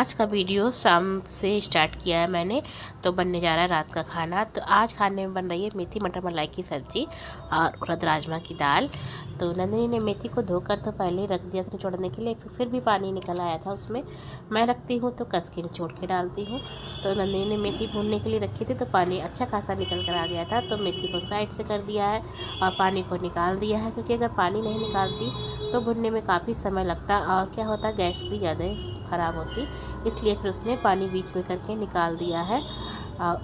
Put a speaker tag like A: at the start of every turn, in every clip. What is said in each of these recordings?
A: आज का वीडियो शाम से स्टार्ट किया है मैंने। तो बनने जा रहा है रात का खाना। तो आज खाने में बन रही है मेथी मटर मलाई की सब्ज़ी और उड़द राजमा की दाल। तो नंदिनी ने मेथी को धोकर तो पहले ही रख दिया था निचोड़ने के लिए, फिर भी पानी निकल आया था उसमें। मैं रखती हूँ तो कस के निचोड़ के डालती हूँ। तो नंदिनी ने मेथी भूनने के लिए रखी थी तो पानी अच्छा खासा निकल कर आ गया था, तो मेथी को साइड से कर दिया है और पानी को निकाल दिया है, क्योंकि अगर पानी नहीं निकालती तो भुनने में काफ़ी समय लगता और क्या होता गैस भी ज़्यादा ख़राब होती, इसलिए फिर उसने पानी बीच में करके निकाल दिया है।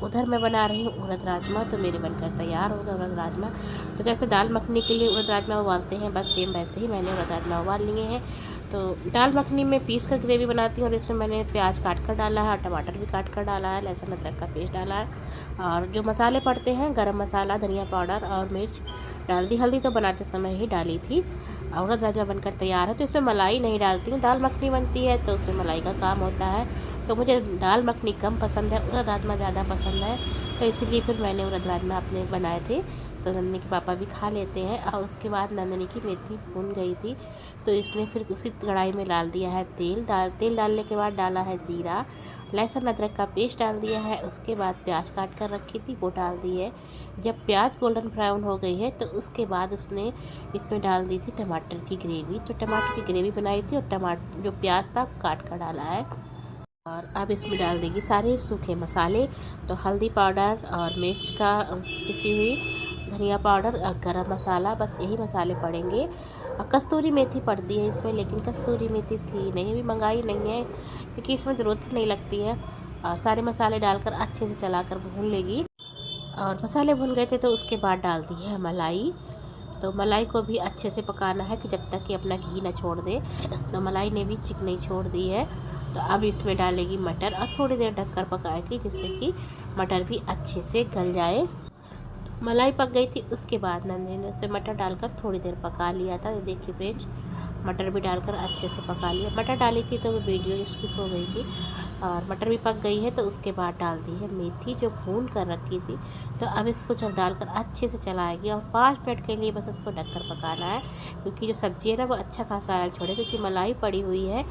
A: उधर मैं बना रही हूँ उड़द राजमा। तो मेरे बनकर तैयार हो गया उड़द राजमा। तो जैसे दाल मखनी के लिए उड़द राजमा उबालते हैं, बस सेम वैसे ही मैंने उड़द राजमा उबाल लिए हैं। तो दाल मखनी में पीस कर ग्रेवी बनाती हूँ और इसमें मैंने प्याज काट कर डाला है, टमाटर भी काट कर डाला है, लहसुन अदरक का पेस्ट डाला है और जो मसाले पड़ते हैं गरम मसाला, धनिया पाउडर और मिर्च डाल दी। हल्दी तो बनाते समय ही डाली थी। उड़द राजमा बनकर तैयार है। तो इसमें मलाई नहीं डालती हूँ, दाल मखनी बनती है तो उसमें मलाई का काम होता है। तो मुझे दाल मखनी कम पसंद है, उड़द राजमा ज़्यादा पसंद है, तो इसीलिए फिर मैंने उड़द राजमा अपने बनाए थे। तो नंदिनी के पापा भी खा लेते हैं। और उसके बाद नंदिनी की मेथी भून गई थी तो इसने फिर उसी कढ़ाई में डाल दिया है तेल डालने के बाद डाला है जीरा, लहसुन अदरक का पेस्ट डाल दिया है। उसके बाद प्याज काट कर रखी थी वो डाल दी है। जब प्याज गोल्डन ब्राउन हो गई है तो उसके बाद उसने इसमें डाल दी थी टमाटर की ग्रेवी। तो टमाटर की ग्रेवी बनाई थी और टमाटर जो प्याज था काट कर डाला है। और अब इसमें डाल देगी सारे सूखे मसाले। तो हल्दी पाउडर और मिर्च का पिसी हुई, धनिया पाउडर और गरम मसाला, बस यही मसाले पड़ेंगे। और कस्तूरी मेथी पड़ती है इसमें, लेकिन कस्तूरी मेथी थी नहीं, अभी मंगाई नहीं है क्योंकि इसमें ज़रूरत नहीं लगती है। और सारे मसाले डालकर अच्छे से चलाकर भून लेगी। और मसाले भुन गए थे तो उसके बाद डाल दी है मलाई। तो मलाई को भी अच्छे से पकाना है कि जब तक कि अपना घी ना छोड़ दे। तो मलाई ने भी चिकनी छोड़ दी है। तो अब इसमें डालेगी मटर और थोड़ी देर ढककर पकाएगी, जिससे कि मटर भी अच्छे से गल जाए। मलाई पक गई थी, उसके बाद नंदिनी ने उससे मटर डालकर थोड़ी देर पका लिया था। देखिए फ्रेंड्स, मटर भी डालकर अच्छे से पका लिया। मटर डाली थी तो वो वीडियो स्किप हो गई थी। और मटर भी पक गई है तो उसके बाद डाल दी है मेथी जो भून कर रखी थी। तो अब इसको जब डालकर अच्छे से चलाएगी और 5 मिनट के लिए बस इसको ढककर पकाना है, क्योंकि जो सब्ज़ी है ना वो अच्छा खासा ऑयल छोड़े, क्योंकि मलाई पड़ी हुई है।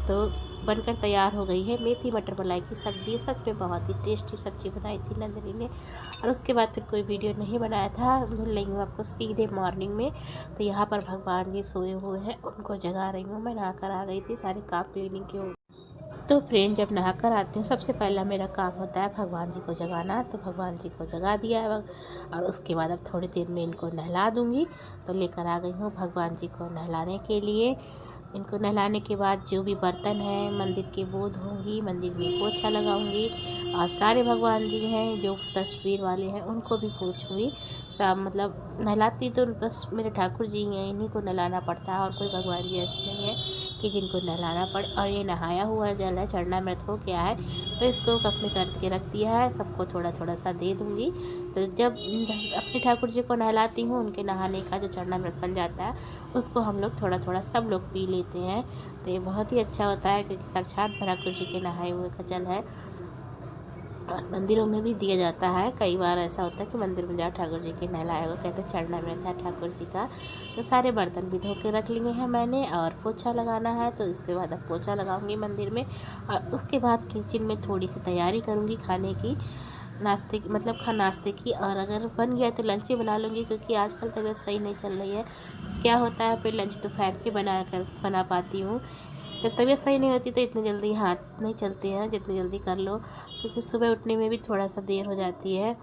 A: तो बनकर तैयार हो गई है मेथी मटर मलाई की सब्ज़ी। सच में बहुत ही टेस्टी सब्ज़ी बनाई थी नंदिनी ने। और उसके बाद फिर कोई वीडियो नहीं बनाया था, मिल रही हूँ आपको सीधे मॉर्निंग में। तो यहाँ पर भगवान जी सोए हुए हैं, उनको जगा रही हूँ। मैं नहाकर आ गई थी, सारे काम क्लीनिंग के। तो फ्रेंड, जब नहाकर आती हूँ सबसे पहला मेरा काम होता है भगवान जी को जगाना। तो भगवान जी को जगा दिया है और उसके बाद अब थोड़ी देर में इनको नहला दूँगी। तो लेकर आ गई हूँ भगवान जी को नहलाने के लिए। इनको नहलाने के बाद जो भी बर्तन हैं मंदिर के वो धोऊँगी, मंदिर में पोछा लगाऊँगी। और सारे भगवान जी हैं जो तस्वीर वाले हैं उनको भी पोछूँगी। सब मतलब नहलाती तो बस मेरे ठाकुर जी हैं, इन्हीं को नहलाना पड़ता है, और कोई भगवान जी ऐसे नहीं है कि जिनको नहलाना पड़े। और ये नहाया हुआ जल है, चरणामृत हो गया है, तो इसको कप में करके रख दिया है, सबको थोड़ा थोड़ा सा दे दूँगी। तो जब अपने ठाकुर जी को नहलाती हूँ, उनके नहाने का जो चरणामृत बन जाता है उसको हम लोग थोड़ा थोड़ा सब लोग पी लेते हैं। तो ये बहुत ही अच्छा होता है, क्योंकि साक्षात ठाकुर जी के नहाए हुए का जल है। और मंदिरों में भी दिया जाता है। कई बार ऐसा होता है कि मंदिर में जाओ ठाकुर जी के नहलाए हुए, कहते हैं चरणामृत है ठाकुर जी का। तो सारे बर्तन भी धो के रख लिए हैं मैंने, और पोछा लगाना है। तो इसके बाद अब पोछा लगाऊंगी मंदिर में, और उसके बाद किचन में थोड़ी सी तैयारी करूंगी खाने की, नाश्ते की, मतलब नाश्ते की। और अगर बन गया तो लंच ही बना लूँगी, क्योंकि आजकल तबीयत सही नहीं चल रही है। तो क्या होता है फिर लंच दोपहर के बना पाती हूँ। जब तबीयत सही नहीं होती तो इतनी जल्दी हाथ नहीं चलते हैं जितनी जल्दी कर लो, क्योंकि सुबह उठने में भी थोड़ा सा देर हो जाती है।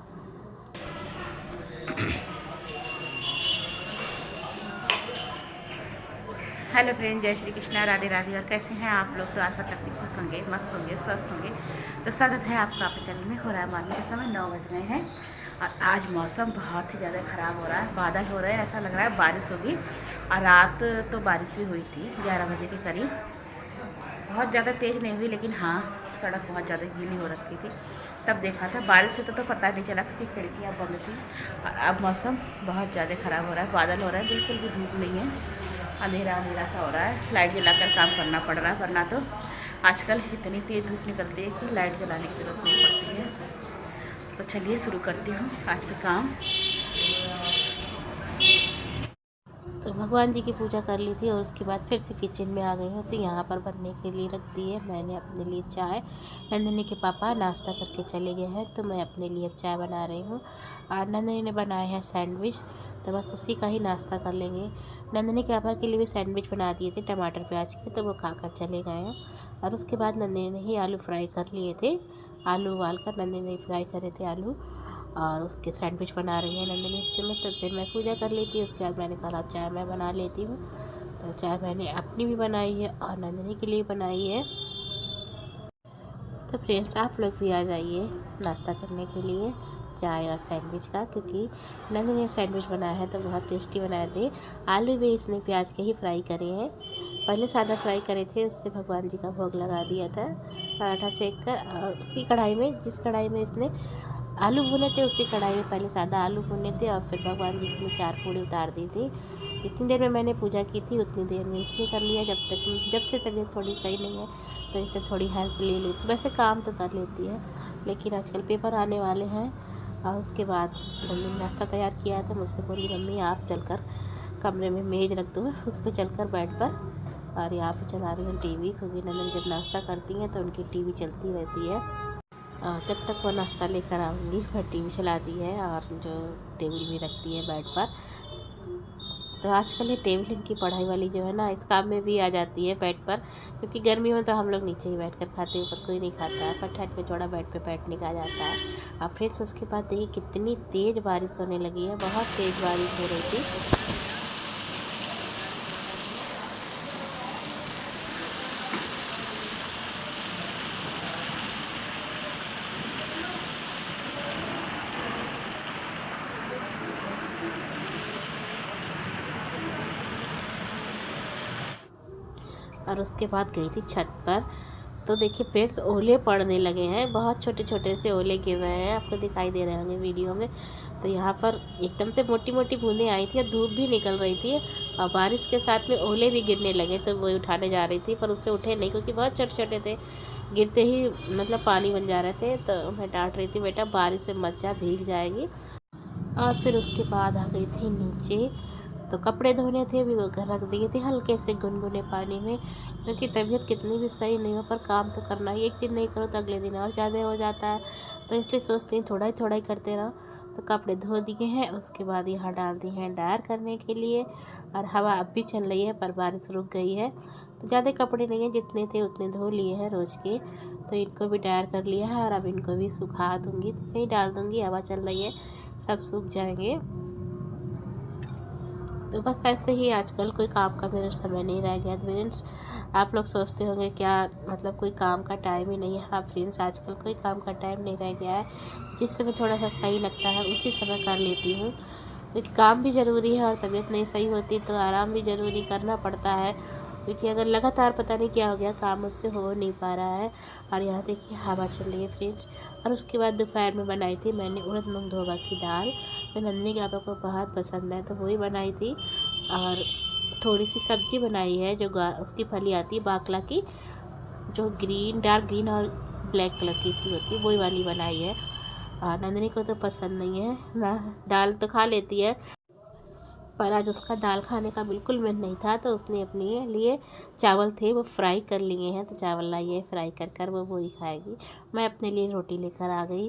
B: हेलो फ्रेंड, जय श्री कृष्णा, राधे राधे। और कैसे हैं आप लोग? तो आशा करती खुश होंगे, मस्त होंगे, स्वस्थ होंगे। तो स्वागत है आपका अपने चैनल में। हो रहा है मॉर्निंग के समय 9 बज गए हैं और आज मौसम बहुत ही ज़्यादा ख़राब हो रहा है। बादल हो रहे हैं, ऐसा लग रहा है बारिश होगी। और रात तो बारिश भी हुई थी 11 बजे के करीब। बहुत ज़्यादा तेज़ नहीं हुई, लेकिन हाँ सड़क बहुत ज़्यादा गीली हो रखी थी। तब देखा था बारिश हुई तो पता नहीं चला, क्योंकि खिड़कियाँ बंद थी। और अब मौसम बहुत ज़्यादा ख़राब हो रहा है, बादल हो रहा है, बिल्कुल भी धूप नहीं है, अंधेरा अंधेरा सा हो रहा है। लाइट जलाकर काम करना पड़ रहा है, वरना तो आजकल इतनी तेज़ धूप निकलती है कि लाइट जलाने की ज़रूरत नहीं पड़ती है। तो चलिए शुरू करती हूँ आज के काम।
A: तो भगवान जी की पूजा कर ली थी और उसके बाद फिर से किचन में आ गई हूँ। तो यहाँ पर बनने के लिए रख दी है मैंने अपने लिए चाय। नंदिनी के पापा नाश्ता करके चले गए हैं तो मैं अपने लिए अब चाय बना रही हूँ। और नंदिनी ने बनाए हैं सैंडविच, तो बस उसी का ही नाश्ता कर लेंगे। नंदिनी के पापा के लिए भी सैंडविच बना दिए थे टमाटर प्याज के, तो वो खाकर चले गए हैं। और उसके बाद नंदिनी ने ही आलू फ्राई कर लिए थे, आलू उबाल कर नंदिनी ने फ्राई करे थे आलू, और उसके सैंडविच बना रही है नंदिनी इस समय। तो फिर मैं पूजा कर ली थी, उसके बाद मैंने कहा चाय मैं बना लेती हूँ। तो चाय मैंने अपनी भी बनाई है और नंदिनी के लिए बनाई है। तो फ्रेंड्स आप लोग भी आ जाइए नाश्ता करने के लिए चाय और सैंडविच का, क्योंकि नंदिनी ने सैंडविच बनाया है तो बहुत टेस्टी बनाए थे। आलू भी इसने प्याज के ही फ्राई करे हैं, पहले सादा फ्राई करे थे, उससे भगवान जी का भोग लगा दिया था पराठा सेक कर। और उसी कढ़ाई में, जिस कढ़ाई में इसने आलू भुने थे, उसी कढ़ाई में पहले सादा आलू भुने थे और फिर भगवान जी की 4 पूड़ी उतार दी थी। जितनी देर में मैंने पूजा की थी उतनी देर में इसने कर लिया। जब से तबीयत थोड़ी सही नहीं है तो इसे थोड़ी हेल्प ले लेती। वैसे काम तो कर लेती है, लेकिन आजकल पेपर आने वाले हैं। और उसके बाद मम्मी ने नाश्ता तैयार किया था, मुझसे बोली मम्मी आप चलकर कमरे में मेज़ रख दो, उस पर चलकर बेड पर, और यहाँ पर चला रही हूँ टीवी, क्योंकि नंदन जब नाश्ता करती हैं तो उनकी टीवी चलती रहती है। जब तक वो नाश्ता लेकर आऊँगी मैं टीवी चलाती है और जो टेबल भी रखती है बेड पर। तो आजकल ये टेबल इनकी पढ़ाई वाली जो है ना, इस काम में भी आ जाती है बेड पर, क्योंकि गर्मी में तो हम लोग नीचे ही बैठ कर खाते हैं, ऊपर कोई नहीं खाता है, पर ठंड में थोड़ा बेड पे बैठने का आ जाता है। और फ्रेंड्स उसके बाद देखिए कितनी तेज़ बारिश होने लगी है, बहुत तेज़ बारिश हो रही थी। और उसके बाद गई थी छत पर, तो देखिए फ्रेंड्स ओले पड़ने लगे हैं, बहुत छोटे छोटे से ओले गिर रहे हैं, आपको दिखाई दे रहे होंगे वीडियो में। तो यहाँ पर एकदम से मोटी मोटी बूंदें आई थी और धूप भी निकल रही थी और बारिश के साथ में ओले भी गिरने लगे। तो वो उठाने जा रही थी पर उससे उठे नहीं, क्योंकि बहुत छोटे छोटे थे, गिरते ही मतलब पानी बन जा रहे थे। तो मैं डांट रही थी बेटा बारिश में मत जा, भीग जाएगी। और फिर उसके बाद आ गई थी नीचे, तो कपड़े धोने थे भी वो घर रख दिए थे हल्के से गुनगुने पानी में, क्योंकि तबीयत कितनी भी सही नहीं हो पर काम तो करना ही, एक दिन नहीं करो तो अगले दिन और ज़्यादा हो जाता है। तो इसलिए सोचती हूँ थोड़ा ही करते रहो। तो कपड़े धो दिए हैं, उसके बाद यहाँ डाल दिए हैं ड्रायर करने के लिए। और हवा अब भी चल रही है पर बारिश रुक गई है, तो ज़्यादा कपड़े नहीं हैं, जितने थे उतने धो लिए हैं रोज़ के। तो इनको भी ड्रायर कर लिया है और अब इनको भी सुखा दूँगी, तो यहीं डाल दूँगी, हवा चल रही है, सब सूख जाएंगे। तो बस ऐसे ही आजकल कोई काम का मेरा समय नहीं रह गया फ्रेंड्स। आप लोग सोचते होंगे क्या मतलब कोई काम का टाइम ही नहीं है। हाँ फ्रेंड्स, आजकल कोई काम का टाइम नहीं रह गया है, जिस समय थोड़ा सा सही लगता है उसी समय कर लेती हूँ, क्योंकि काम भी ज़रूरी है और तबीयत नहीं सही होती तो आराम भी ज़रूरी करना पड़ता है, क्योंकि अगर लगातार पता नहीं क्या हो गया काम मुझसे हो नहीं पा रहा है। और यहाँ देखिए हवा चल रही है फ्रेंड्स। और उसके बाद दोपहर में बनाई थी मैंने उड़द मूंग धोबा की दाल, तो नन्ही के पापा को बहुत पसंद है तो वही बनाई थी। और थोड़ी सी सब्ज़ी बनाई है जो उसकी फली आती है बाकला की, जो ग्रीन डार्क ग्रीन और ब्लैक कलर की सी होती है, वही वाली बनाई है। और नंदिनी को तो पसंद नहीं है ना, दाल तो खा लेती है पर आज उसका दाल खाने का बिल्कुल मन नहीं था, तो उसने अपने लिए चावल थे वो फ्राई कर लिए हैं, तो चावल लाई है फ्राई कर वो वही खाएगी। मैं अपने लिए रोटी लेकर आ गई।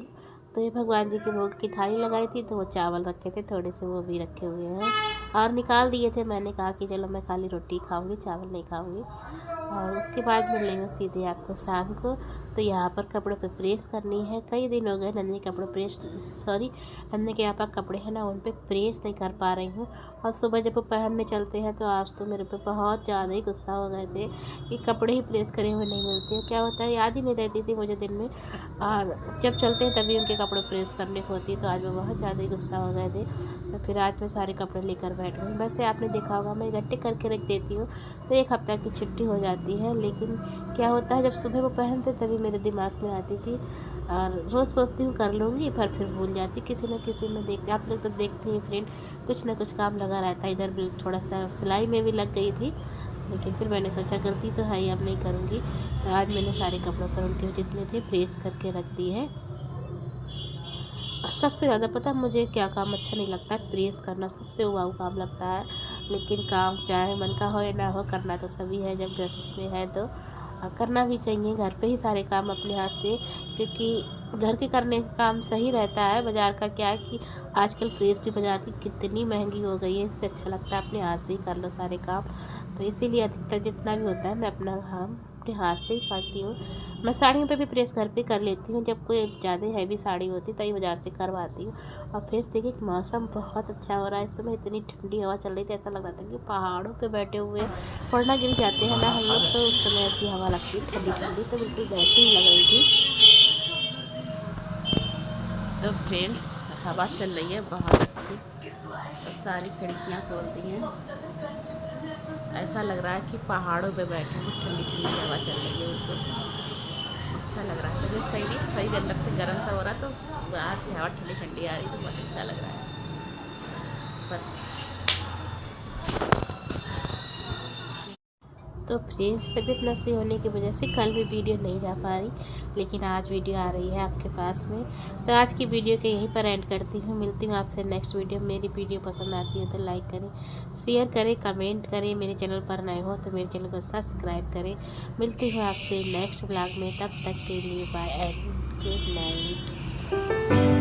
A: तो ये भगवान जी के भोग की थाली लगाई थी, तो वो चावल रखे थे थोड़े से, वो भी रखे हुए हैं और निकाल दिए थे। मैंने कहा कि चलो मैं खाली रोटी खाऊंगी, चावल नहीं खाऊंगी। और उसके बाद मिल रही हूँ सीधे आपको शाम को। तो यहाँ पर कपड़ों पे प्रेस करनी है, कई दिन हो गए नंदिनी नंदिनी के यहाँ पर कपड़े हैं ना, उन पर प्रेस नहीं कर पा रही हूँ। और सुबह जब वो पहनने चलते हैं तो आज तो मेरे पे बहुत ज़्यादा ही गुस्सा हो गए थे कि कपड़े ही प्रेस करे हुए नहीं मिलते हैं। क्या होता है याद ही नहीं रहती थी मुझे दिन में, और जब चलते हैं तभी उनके कपड़े प्रेस करने को होती है, तो आज वो बहुत ज़्यादा ही गुस्सा हो गए थे। तो फिर आज मैं सारे कपड़े लेकर बैठ गई। वैसे आपने देखा होगा मैं इकट्ठे करके रख देती हूँ तो एक हफ्ता की छुट्टी हो जाती है, लेकिन क्या होता है जब सुबह वो पहनते तभी मेरे दिमाग में आती थी। और रोज़ सोचती हूँ कर लूँगी पर फिर भूल जाती, किसी न किसी में देख, आप लोग तो देखती हैं फ्रेंड, कुछ ना कुछ काम लगा रहता है। इधर भी थोड़ा सा सिलाई में भी लग गई थी, लेकिन फिर मैंने सोचा गलती तो है ही, अब नहीं करूँगी। तो आज मैंने सारे कपड़ों पर उनके जितने थे प्रेस करके रख दी है। और सबसे ज़्यादा पता मुझे क्या काम अच्छा नहीं लगता है, प्रेस करना सबसे उबाऊ काम लगता है। लेकिन काम चाहे मन का हो या ना हो, करना तो सभी है। जब गृहस्थ में है तो करना भी चाहिए घर पे ही सारे काम अपने हाथ से, क्योंकि घर के करने का काम सही रहता है। बाज़ार का क्या है कि आजकल प्रेस भी बाज़ार की कितनी महंगी हो गई है, इससे अच्छा लगता है अपने हाथ से ही कर लो सारे काम। तो इसीलिए अधिकतर जितना भी होता है मैं अपना काम अपने हाथ से ही करती हूँ। मैं साड़ियों पे भी प्रेस घर पे कर लेती हूँ, जब कोई ज़्यादा हैवी साड़ी होती तभी बाज़ार से करवाती हूँ। और फिर देखिए मौसम बहुत अच्छा हो रहा है इस समय, इतनी ठंडी हवा चल रही थी, ऐसा लग रहा था कि पहाड़ों पे बैठे हुए वरना गिर जाते हैं ना हम लोग, तो उस समय ऐसी हवा लगती है ठंडी ठंडी, तो बिल्कुल वैसे ही लग रही थी। तो फ्रेंड्स हवा चल रही है बहुत अच्छी, तो सारी खिड़कियाँ खोल दी हैं, ऐसा लग रहा है कि पहाड़ों पे बैठे हैं, ठंडी ठंडी हवा चल रही है, बिल्कुल अच्छा लग रहा है। मुझे सही अंदर से गर्म सा हो रहा है, तो बाहर से हवा ठंडी ठंडी आ रही है, तो बहुत अच्छा लग रहा है। पर तो फ्रेंड्स तबीयत नशी होने की वजह से कल भी वीडियो नहीं जा पा रही, लेकिन आज वीडियो आ रही है आपके पास में। तो आज की वीडियो के यहीं पर एंड करती हूँ, मिलती हूँ आपसे नेक्स्ट वीडियो। मेरी वीडियो पसंद आती है तो लाइक करें, शेयर करें, कमेंट करें। मेरे चैनल पर नए हो तो मेरे चैनल को सब्सक्राइब करें। मिलती हूँ आपसे नेक्स्ट ब्लॉग में, तब तक के लिए बाय एंड गुड नाइट।